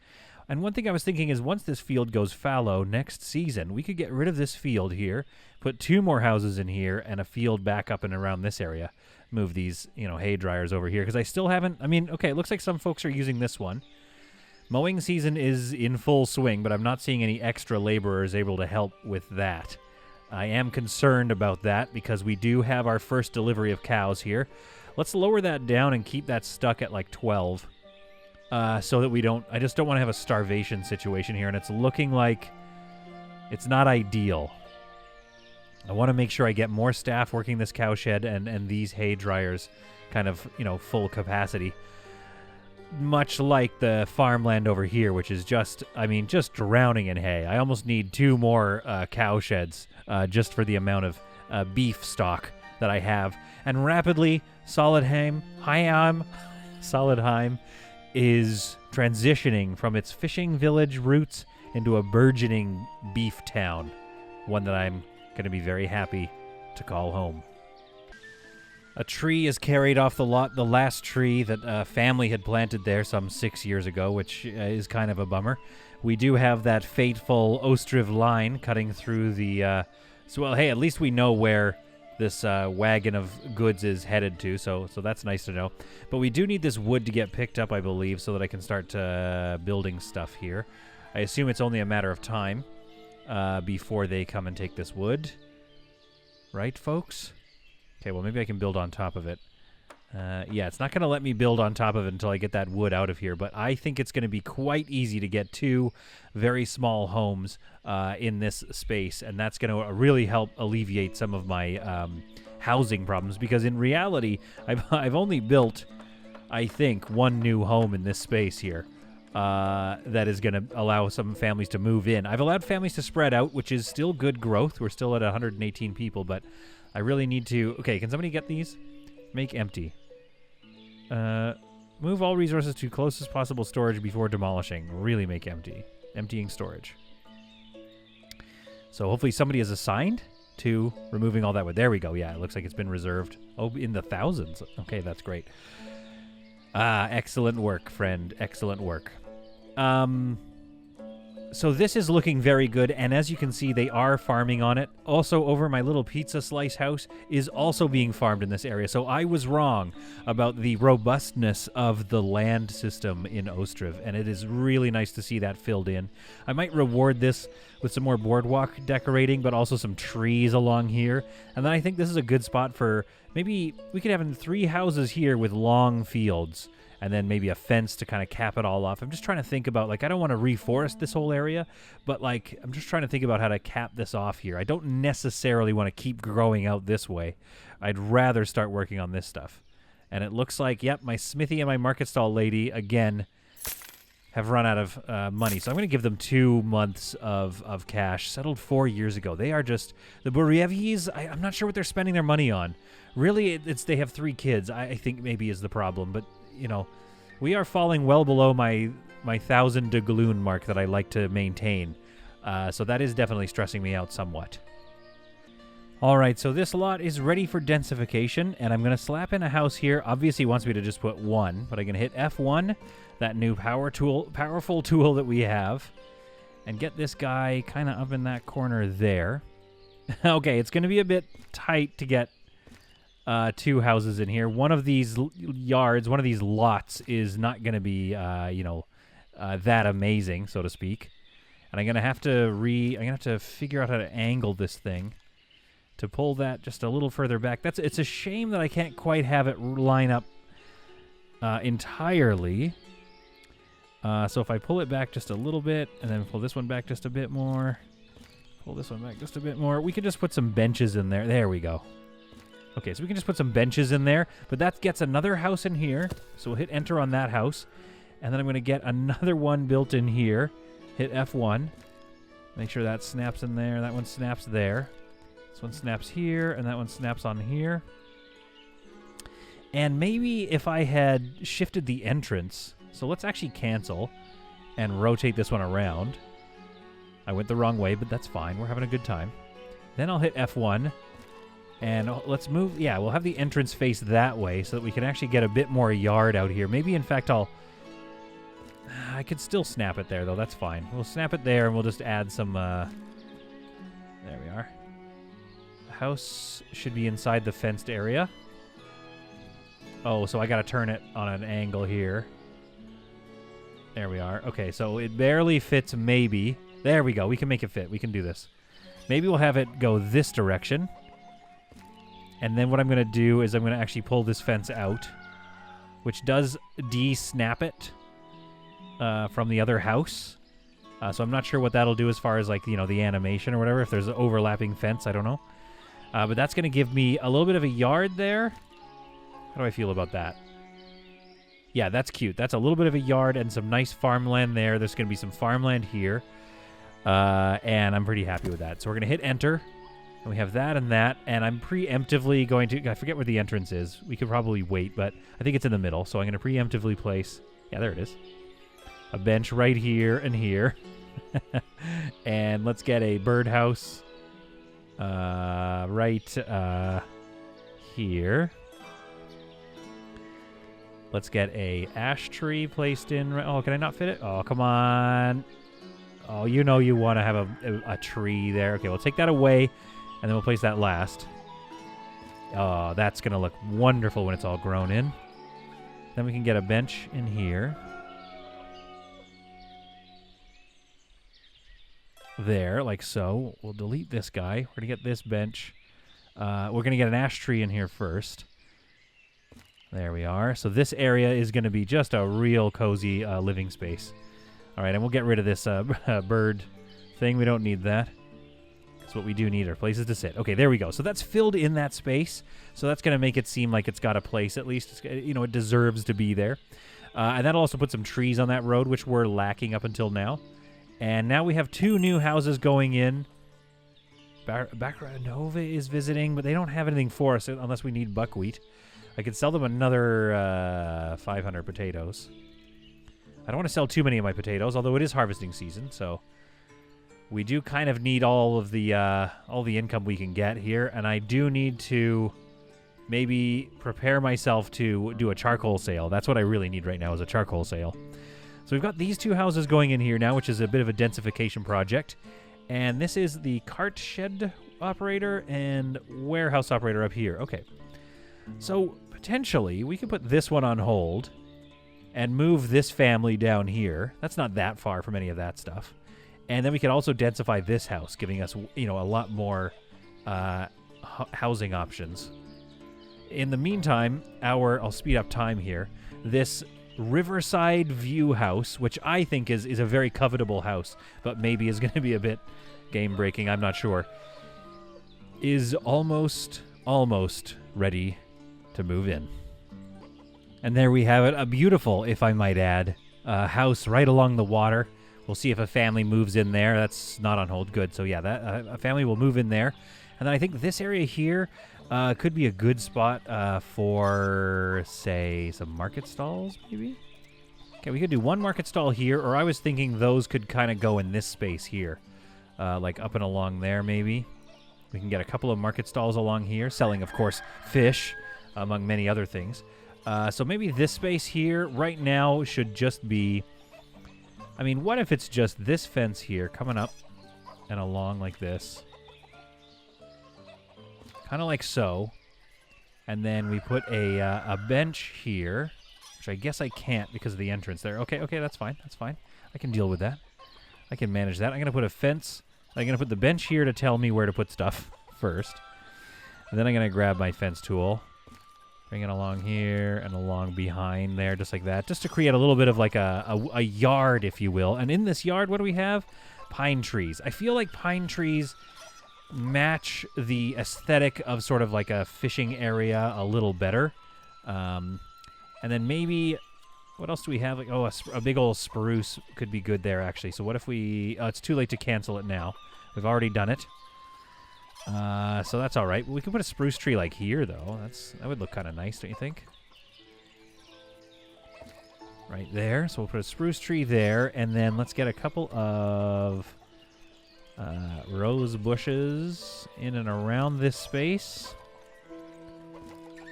And one thing I was thinking is once this field goes fallow next season, we could get rid of this field here, put 2 more houses in here, and a field back up and around this area. Move these, hay dryers over here, because I still haven't... I mean, okay, it looks like some folks are using this one. Mowing season is in full swing, but I'm not seeing any extra laborers able to help with that. I am concerned about that because we do have our first delivery of cows here. Let's lower that down and keep that stuck at like 12 so that we don't... I just don't want to have a starvation situation here, and it's looking like it's not ideal. I want to make sure I get more staff working this cow shed and these hay dryers kind of, full capacity. much like the farmland over here, which is just drowning in hay. I almost need 2 more cow sheds just for the amount of beef stock that I have. And rapidly, Solidheim is transitioning from its fishing village roots into a burgeoning beef town, one that I'm going to be very happy to call home. A tree is carried off the lot, the last tree that a family had planted there some 6 years ago, which is kind of a bummer. We do have that fateful Ostriv line cutting through the... hey, at least we know where this wagon of goods is headed to, so that's nice to know. But we do need this wood to get picked up, I believe, so that I can start building stuff here. I assume it's only a matter of time before they come and take this wood. Right, folks? Okay, well, maybe I can build on top of it. Yeah, it's not going to let me build on top of it until I get that wood out of here, but I think it's going to be quite easy to get 2 very small homes in this space, and that's going to really help alleviate some of my housing problems, because in reality, I've only built, I think, 1 new home in this space here that is going to allow some families to move in. I've allowed families to spread out, which is still good growth. We're still at 118 people, but I really need to... Okay, can somebody get these? Make empty. Move all resources to closest possible storage before demolishing. Really make empty. Emptying storage. So hopefully somebody is assigned to removing all that wood. There we go. Yeah, it looks like it's been reserved. Oh, in the thousands. Okay, that's great. Excellent work, friend. Excellent work. So this is looking very good, and as you can see, they are farming on it. Also, over my little pizza slice house is also being farmed in this area. So I was wrong about the robustness of the land system in Ostriv, and it is really nice to see that filled in. I might reward this with some more boardwalk decorating, but also some trees along here. And then I think this is a good spot for... Maybe we could have 3 houses here with long fields, and then maybe a fence to kind of cap it all off. I'm just trying to think about, like, I don't want to reforest this whole area, but, like, I'm just trying to think about how to cap this off here. I don't necessarily want to keep growing out this way. I'd rather start working on this stuff. And it looks like, yep, my smithy and my market stall lady, again, have run out of money. So I'm going to give them 2 months of cash, settled 4 years ago. They are just... The Burevys, I'm not sure what they're spending their money on. Really, it's they have 3 kids, I think maybe is the problem, but... You know, we are falling well below my 1,000 doubloon mark that I like to maintain. So that is definitely stressing me out somewhat. All right, so this lot is ready for densification, and I'm going to slap in a house here. Obviously, he wants me to just put 1, but I'm going to hit F1, that new powerful tool that we have, and get this guy kind of up in that corner there. Okay, it's going to be a bit tight to get 2 houses in here. One of these yards, one of these lots is not going to be, that amazing, so to speak. And I'm going to have to figure out how to angle this thing to pull that just a little further back. It's a shame that I can't quite have it line up entirely. So if I pull it back just a little bit, and then pull this one back just a bit more, pull this one back just a bit more, we could just put some benches in there. There we go. Okay, so we can just put some benches in there, but that gets another house in here. So we'll hit enter on that house, and then I'm going to get another one built in here. Hit F1. Make sure that snaps in there. That one snaps there. This one snaps here, and that one snaps on here. And maybe if I had shifted the entrance, so let's actually cancel and rotate this one around. I went the wrong way, but that's fine. We're having a good time. Then I'll hit F1. And let's move, yeah, we'll have the entrance face that way so that we can actually get a bit more yard out here. Maybe, in fact, I could still snap it there, though. That's fine. We'll snap it there, and we'll just add some, there we are. The house should be inside the fenced area. Oh, so I got to turn it on an angle here. There we are. Okay, so it barely fits, maybe. There we go. We can make it fit. We can do this. Maybe we'll have it go this direction. And then what I'm going to do is I'm going to actually pull this fence out, which does de-snap it from the other house. So I'm not sure what that'll do as far as, like, you know, the animation or whatever, if there's an overlapping fence. I don't know. But that's going to give me a little bit of a yard there. How do I feel about that? Yeah, that's cute. That's a little bit of a yard and some nice farmland there. There's going to be some farmland here. And I'm pretty happy with that. So we're going to hit enter. And we have that and that. And I'm preemptively going to... I forget where the entrance is. We could probably wait, but I think it's in the middle. So I'm going to preemptively place... Yeah, there it is. A bench right here and here. And let's get a birdhouse right here. Let's get a ash tree placed in. Oh, can I not fit it? Oh, come on. Oh, you know you want to have a tree there. Okay, we'll take that away, and then we'll place that last. Oh, that's going to look wonderful when it's all grown in. Then we can get a bench in here. There, like so. We'll delete this guy. We're going to get this bench. We're going to get an ash tree in here first. There we are. So this area is going to be just a real cozy living space. All right, and we'll get rid of this bird thing. We don't need that. That's what we do need, are places to sit. Okay, there we go. So that's filled in that space. So that's going to make it seem like it's got a place at least. It's, you know, it deserves to be there. And that'll also put some trees on that road, which we're lacking up until now. And now we have 2 new houses going in. Bakranova is visiting, but they don't have anything for us unless we need buckwheat. I could sell them another 500 potatoes. I don't want to sell too many of my potatoes, although it is harvesting season, so we do kind of need all the income we can get here, and I do need to maybe prepare myself to do a charcoal sale. That's what I really need right now, is a charcoal sale. So we've got these 2 houses going in here now, which is a bit of a densification project, and this is the cart shed operator and warehouse operator up here. Okay. So, potentially, we could put this one on hold and move this family down here. That's not that far from any of that stuff. And then we could also densify this house, giving us, you know, a lot more housing options. In the meantime, I'll speed up time here. This Riverside View house, which I think is a very covetable house, but maybe is going to be a bit game-breaking, I'm not sure, is almost ready to move in. And there we have it, a beautiful, if I might add, house right along the water. We'll see if a family moves in there. That's not on hold. Good. So yeah, that a family will move in there. And then I think this area here could be a good spot for, say, some market stalls, maybe? Okay, we could do one market stall here, or I was thinking those could kind of go in this space here, like up and along there, maybe. We can get a couple of market stalls along here, selling, of course, fish, among many other things. So maybe this space here right now should just be... I mean, what if it's just this fence here coming up and along like this? Kind of like so. And then we put a bench here, which I guess I can't because of the entrance there. Okay, that's fine. That's fine. I can deal with that. I can manage that. I'm going to put a fence. I'm going to put the bench here to tell me where to put stuff first. And then I'm going to grab my fence tool. Bring it along here and along behind there, just like that, just to create a little bit of like a yard, if you will. And in this yard, what do we have? Pine trees. I feel like pine trees match the aesthetic of sort of like a fishing area a little better. And then maybe, what else do we have? Like, oh, a big old spruce could be good there, actually. So what if we... it's too late to cancel it now. We've already done it. So that's all right. We can put a spruce tree like here, though. That would look kind of nice, don't you think? Right there. So we'll put a spruce tree there, and then let's get a couple of rose bushes in and around this space.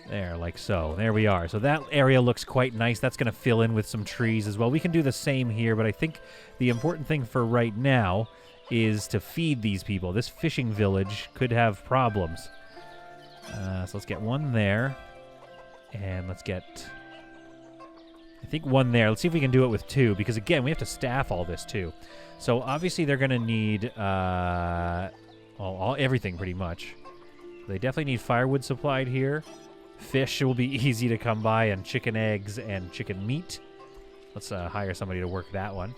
There, like so. There we are. So that area looks quite nice. That's going to fill in with some trees as well. We can do the same here, but I think the important thing for right now is to feed these people. This fishing village could have problems. So let's get one there. And let's get, I think, one there. Let's see if we can do it with 2, because, again, we have to staff all this, too. So, obviously, they're going to need everything, pretty much. They definitely need firewood supplied here. Fish will be easy to come by, and chicken eggs and chicken meat. Let's hire somebody to work that one.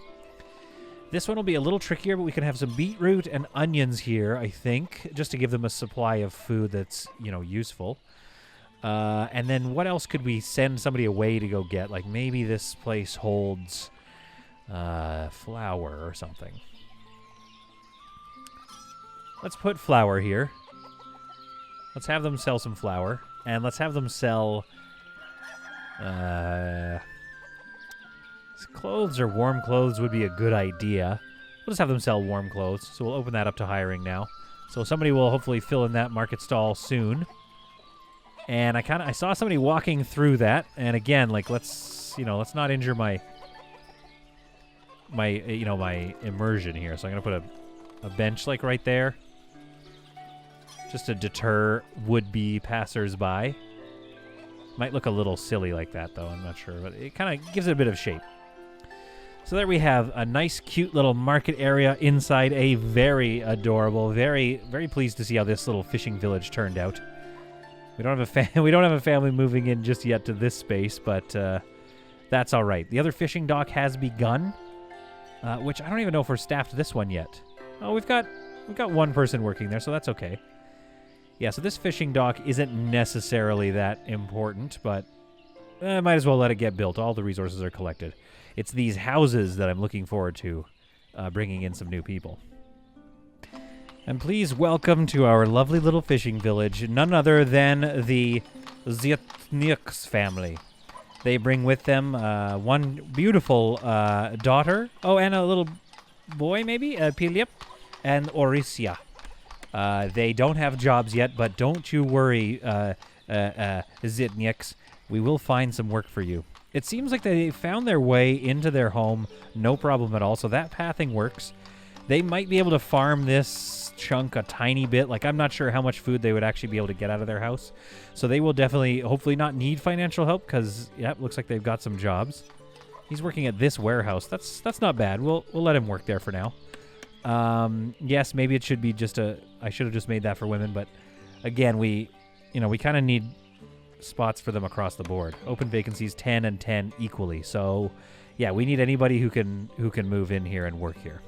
This one will be a little trickier, but we can have some beetroot and onions here, I think, just to give them a supply of food that's, you know, useful. And then what else could we send somebody away to go get? Like maybe this place holds flour or something. Let's put flour here. Let's have them sell some flour. And let's have them sell clothes or warm clothes would be a good idea. We'll just have them sell warm clothes. So we'll open that up to hiring now. So somebody will hopefully fill in that market stall soon. And I saw somebody walking through that. And again, like let's not injure my immersion here. So I'm going to put a bench like right there. Just to deter would-be passers-by. Might look a little silly like that, though. I'm not sure. But it kind of gives it a bit of shape. So there we have a nice, cute little market area inside a very adorable, very, very pleased to see how this little fishing village turned out. We don't have a family moving in just yet to this space, but that's all right. The other fishing dock has begun, which I don't even know if we're staffed this one yet. Oh, we've got one person working there, so that's okay. Yeah, so this fishing dock isn't necessarily that important, but I might as well let it get built. All the resources are collected. It's these houses that I'm looking forward to bringing in some new people. And please welcome to our lovely little fishing village, none other than the Zytniks family. They bring with them one beautiful daughter. Oh, and a little boy, maybe? Pilip and Orisia. They don't have jobs yet, but don't you worry, Zytniks. We will find some work for you. It seems like they found their way into their home, no problem at all, so that pathing works. They might be able to farm this chunk a tiny bit. Like, I'm not sure how much food they would actually be able to get out of their house. So they will definitely, hopefully not need financial help, because, yeah, looks like they've got some jobs. He's working at this warehouse. That's not bad. We'll let him work there for now. Yes, maybe it should be just I should have just made that for women, but again, we kind of need spots for them across the board. Open vacancies 10 and 10 equally. So, yeah, we need anybody who can move in here and work here.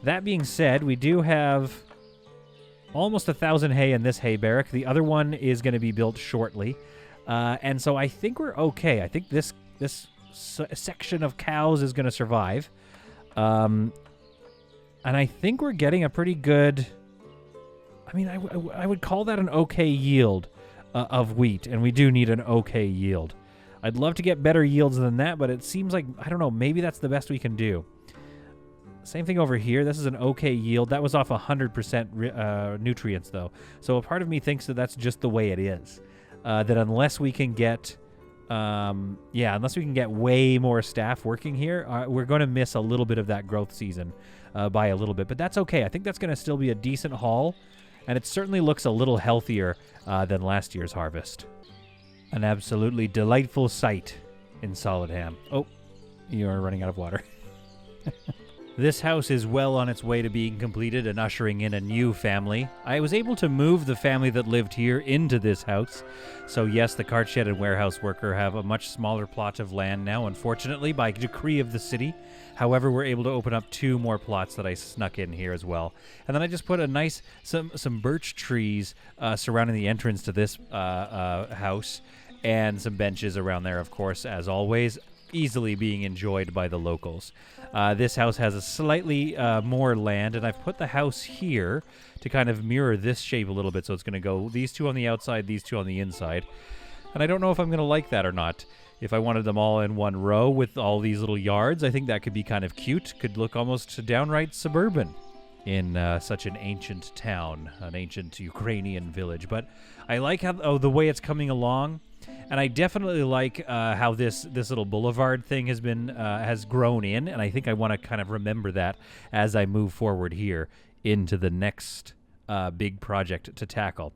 That being said, we do have almost 1,000 hay in this hay barrack. The other one is going to be built shortly. And so I think we're okay. I think this section of cows is going to survive. And I think we're getting a pretty good... I mean, I would call that an okay yield of wheat, and we do need an okay yield. I'd love to get better yields than that, but it seems like, I don't know, maybe that's the best we can do. Same thing over here. This is an okay yield. That was off 100% nutrients, though. So a part of me thinks that that's just the way it is. That unless we can get... unless we can get way more staff working here, we're going to miss a little bit of that growth season by a little bit. But that's okay. I think that's going to still be a decent haul, and it certainly looks a little healthier than last year's harvest. An absolutely delightful sight in Solidham. Oh, you're running out of water. This house is well on its way to being completed and ushering in a new family. I was able to move the family that lived here into this house. So yes, the cart shed and warehouse worker have a much smaller plot of land now, unfortunately, by decree of the city. However, we're able to open up 2 more plots that I snuck in here as well. And then I just put a nice, some birch trees surrounding the entrance to this house, and some benches around there, of course, as always, easily being enjoyed by the locals. This house has a slightly more land, and I've put the house here to kind of mirror this shape a little bit, so it's going to go these 2 on the outside, these 2 on the inside. And I don't know if I'm going to like that or not. If I wanted them all in one row with all these little yards, I think that could be kind of cute. Could look almost downright suburban in such an ancient town, an ancient Ukrainian village. But I like how the way it's coming along. And I definitely like how this little boulevard thing has grown in, and I think I want to kind of remember that as I move forward here into the next big project to tackle.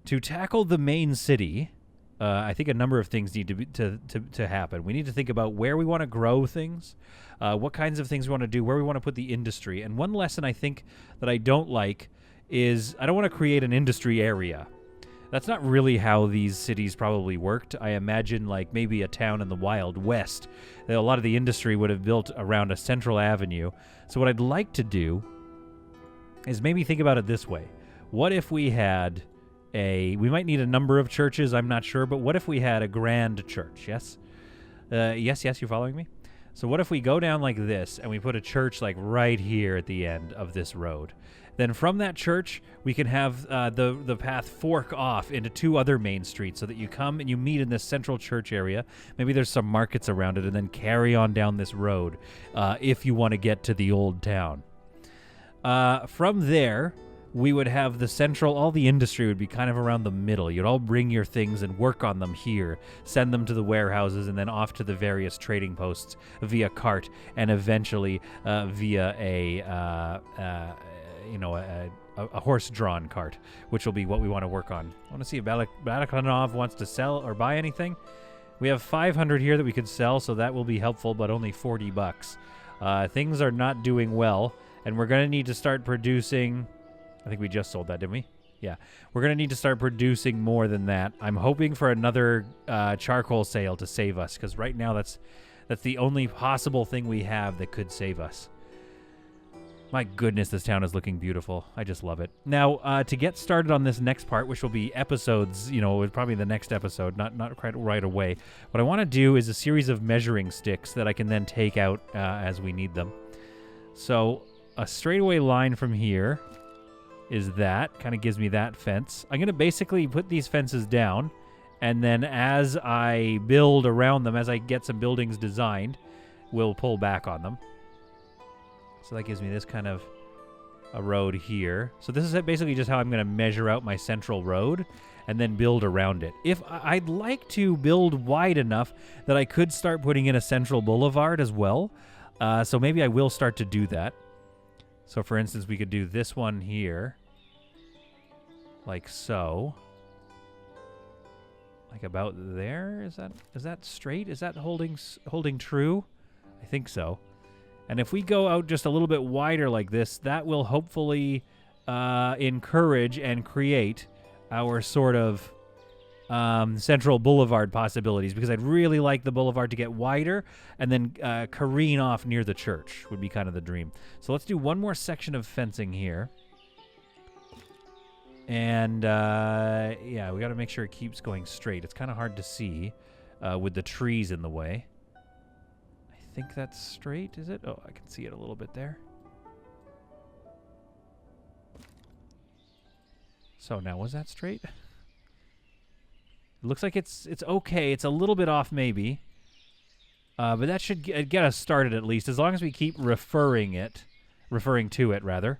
To tackle the main city, I think a number of things need to happen. We need to think about where we want to grow things, what kinds of things we want to do, where we want to put the industry. And one lesson I think that I don't like is I don't want to create an industry area. That's not really how these cities probably worked. I imagine like maybe a town in the Wild West. A lot of the industry would have built around a central avenue. So what I'd like to do is maybe think about it this way. What if we had we might need a number of churches, I'm not sure, but what if we had a grand church, yes? Yes, you're following me? So what if we go down like this and we put a church like right here at the end of this road? Then from that church, we can have the path fork off into 2 other main streets so that you come and you meet in this central church area. Maybe there's some markets around it, and then carry on down this road if you want to get to the old town. From there, we would have the central, all the industry would be kind of around the middle. You'd all bring your things and work on them here, send them to the warehouses, and then off to the various trading posts via cart, and eventually via a horse-drawn cart, which will be what we want to work on. I want to see if Balaklanov wants to sell or buy anything. We have 500 here that we could sell, so that will be helpful, but only $40. Things are not doing well, and we're going to need to start producing... I think we just sold that, didn't we? Yeah. We're going to need to start producing more than that. I'm hoping for another charcoal sale to save us, because right now that's the only possible thing we have that could save us. My goodness, this town is looking beautiful. I just love it. Now, to get started on this next part, which will be episodes, probably the next episode, not quite right away, what I want to do is a series of measuring sticks that I can then take out as we need them. So, a straightaway line from here is that. Kind of gives me that fence. I'm going to basically put these fences down, and then as I build around them, as I get some buildings designed, we'll pull back on them. So that gives me this kind of a road here. So this is basically just how I'm going to measure out my central road and then build around it. If I'd like to build wide enough that I could start putting in a central boulevard as well. So maybe I will start to do that. So for instance, we could do this one here. Like so. Like about there? Is that straight? Is that holding true? I think so. And if we go out just a little bit wider like this, that will hopefully encourage and create our sort of central boulevard possibilities, because I'd really like the boulevard to get wider and then careen off near the church would be kind of the dream. So let's do one more section of fencing here. And yeah, we got to make sure it keeps going straight. It's kind of hard to see with the trees in the way. I think that's straight, is it? Oh, I can see it a little bit there. So now, was that straight? It looks like it's okay. It's a little bit off maybe. But that should get us started at least. As long as we keep referring to it rather,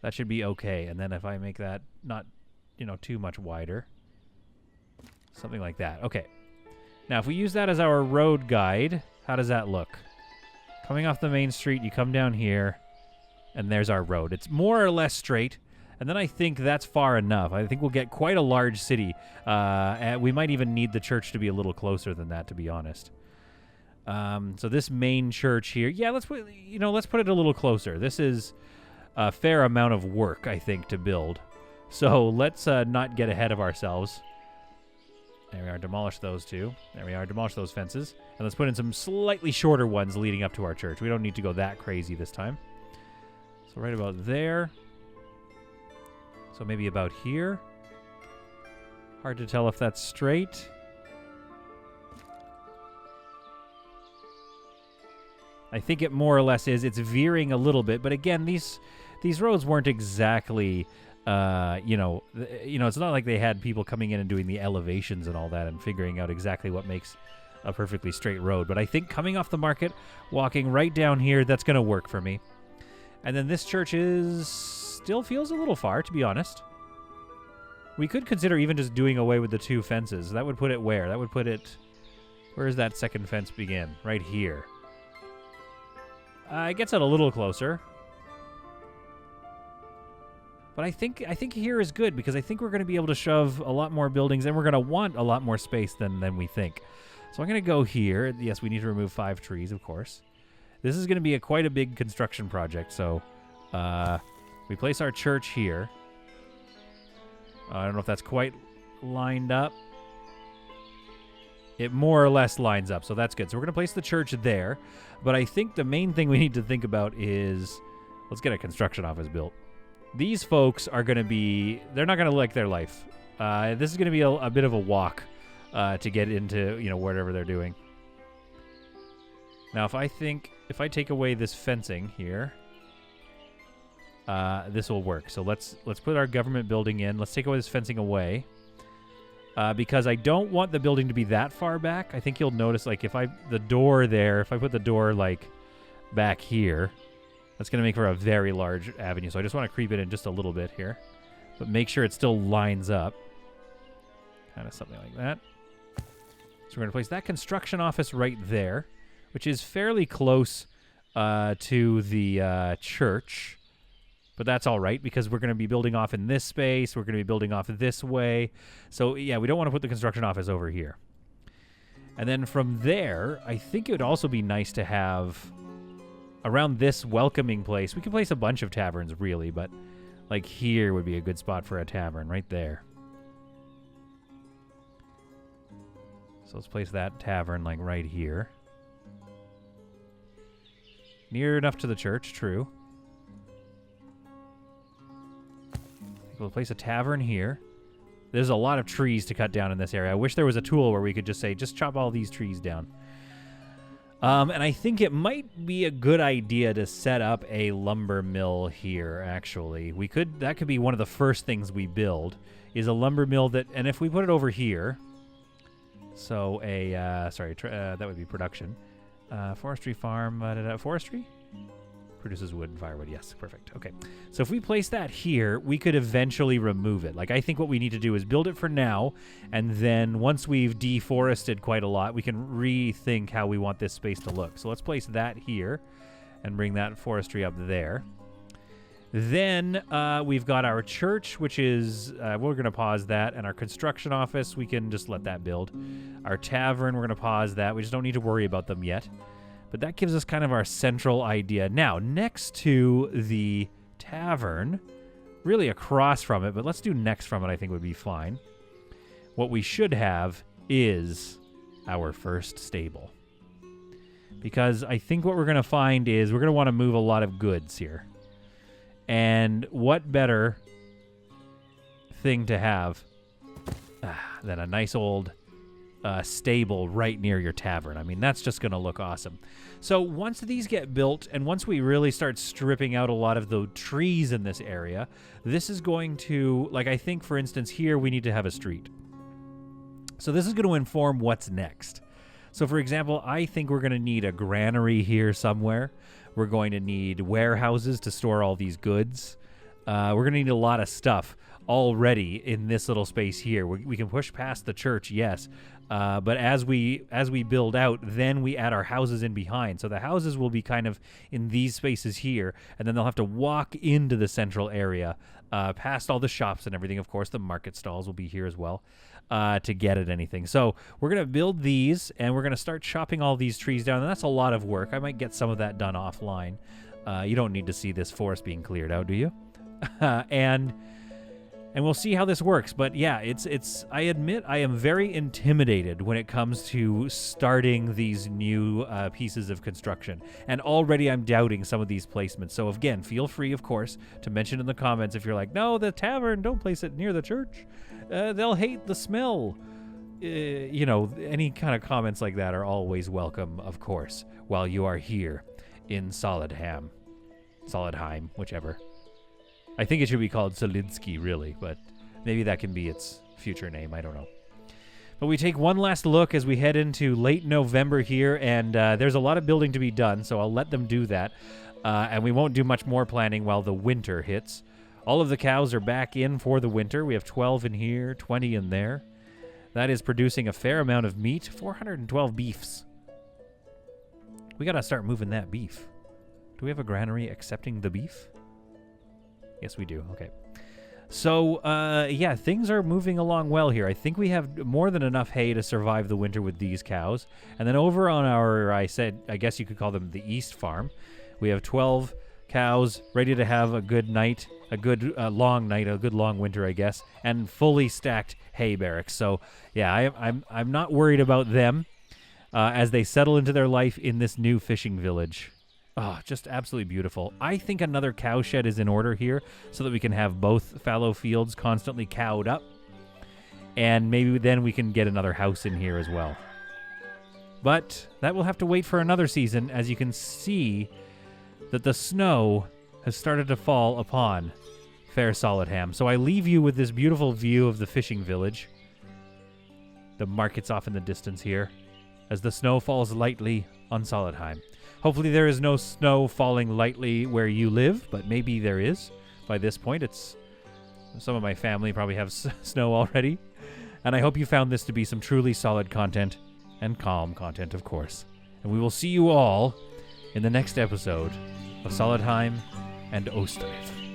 that should be okay. And then if I make that not, too much wider, something like that. Okay. Now, if we use that as our road guide, how does that look? Coming off the main street, you come down here, and there's our road. It's more or less straight, and then I think that's far enough. I think we'll get quite a large city. And we might even need the church to be a little closer than that, to be honest. So this main church here, yeah, let's put it a little closer. This is a fair amount of work, I think, to build. So let's not get ahead of ourselves. There we are, demolish those two. There we are, demolish those fences. And let's put in some slightly shorter ones leading up to our church. We don't need to go that crazy this time. So right about there. So maybe about here. Hard to tell if that's straight. I think it more or less is. It's veering a little bit. But again, these roads weren't exactly... it's not like they had people coming in and doing the elevations and all that and figuring out exactly what makes a perfectly straight road. But I think coming off the market, walking right down here, that's going to work for me. And then this church still feels a little far, to be honest. We could consider even just doing away with the 2 fences. That would put it where? That would put it... Where does that second fence begin? Right here. It gets it a little closer. But I think here is good, because I think we're going to be able to shove a lot more buildings, and we're going to want a lot more space than we think. So I'm going to go here. Yes, we need to remove 5 trees, of course. This is going to be quite a big construction project, so we place our church here. I don't know if that's quite lined up. It more or less lines up, so that's good. So we're going to place the church there. But I think the main thing we need to think about is, let's get a construction office built. These folks are going to be, they're not going to like their life This is going to be a bit of a walk to get into, whatever they're doing. Now, if I take away this fencing here, this will work. So let's put our government building in. Let's take away this fencing away. Because I don't want the building to be that far back. I think you'll notice, like, if I put the door, like, back here, that's going to make for a very large avenue. So I just want to creep it in just a little bit here. But make sure it still lines up. Kind of something like that. So we're going to place that construction office right there, which is fairly close to the church. But that's all right, because we're going to be building off in this space. We're going to be building off this way. So, yeah, we don't want to put the construction office over here. And then from there, I think it would also be nice to have, around this welcoming place, we could place a bunch of taverns, really, but, like, here would be a good spot for a tavern, right there. So let's place that tavern, like, right here. Near enough to the church, true. We'll place a tavern here. There's a lot of trees to cut down in this area. I wish there was a tool where we could just say, just chop all these trees down. And I think it might be a good idea to set up a lumber mill here, actually. That could be one of the first things we build, is a lumber mill and if we put it over here, so that would be production. Forestry farm, forestry? Produces wood and firewood. Yes, perfect. Okay. So if we place that here, we could eventually remove it. Like, I think what we need to do is build it for now, and then once we've deforested quite a lot, we can rethink how we want this space to look. So let's place that here and bring that forestry up there. Then we've got our church, which is, we're going to pause that, and our construction office, we can just let that build. Our tavern, we're going to pause that. We just don't need to worry about them yet. But that gives us kind of our central idea. Now, next to the tavern, really across from it, but let's do next from it, I think would be fine. What we should have is our first stable. Because I think what we're going to find is we're going to want to move a lot of goods here. And what better thing to have than a nice old stable right near your tavern. I mean, that's just going to look awesome. So once these get built, and once we really start stripping out a lot of the trees in this area, this is going to, like, I think, for instance, here we need to have a street. So this is going to inform what's next. So, for example, I think we're going to need a granary here somewhere. We're going to need warehouses to store all these goods. We're going to need a lot of stuff already in this little space here. We can push past the church, yes. But as we build out, then we add our houses in behind. So the houses will be kind of in these spaces here, and then they'll have to walk into the central area, past all the shops and everything. Of course, the market stalls will be here as well, to get at anything. So we're going to build these, and we're going to start chopping all these trees down, and that's a lot of work. I might get some of that done offline. You don't need to see this forest being cleared out, do you? And we'll see how this works. But yeah, I admit I am very intimidated when it comes to starting these new pieces of construction. And already I'm doubting some of these placements. So again, feel free, of course, to mention in the comments if you're like, no, the tavern, don't place it near the church. They'll hate the smell. Any kind of comments like that are always welcome, of course, while you are here in Solidheim, whichever. I think it should be called Solinsky, really, but maybe that can be its future name. I don't know. But we take one last look as we head into late November here, and there's a lot of building to be done, so I'll let them do that. And we won't do much more planning while the winter hits. All of the cows are back in for the winter. We have 12 in here, 20 in there. That is producing a fair amount of meat, 412 beefs. We got to start moving that beef. Do we have a granary accepting the beef? Yes, we do. Okay. So, yeah, things are moving along well here. I think we have more than enough hay to survive the winter with these cows. And then over on our, I guess you could call them the East Farm, we have 12 cows ready to have a good night, a good long winter, I guess, and fully stacked hay barracks. So, yeah, I'm not worried about them as they settle into their life in this new fishing village. Oh, just absolutely beautiful. I think another cow shed is in order here so that we can have both fallow fields constantly cowed up. and maybe then we can get another house in here as well. But that will have to wait for another season, as you can see that the snow has started to fall upon fair Solidham. So I leave you with this beautiful view of the fishing village. The market's off in the distance here, as the snow falls lightly on Solidheim. Hopefully there is no snow falling lightly where you live, but maybe there is. By this point, some of my family probably have snow already. And I hope you found this to be some truly solid content, and calm content, of course. And we will see you all in the next episode of Solidheim and Ostriv.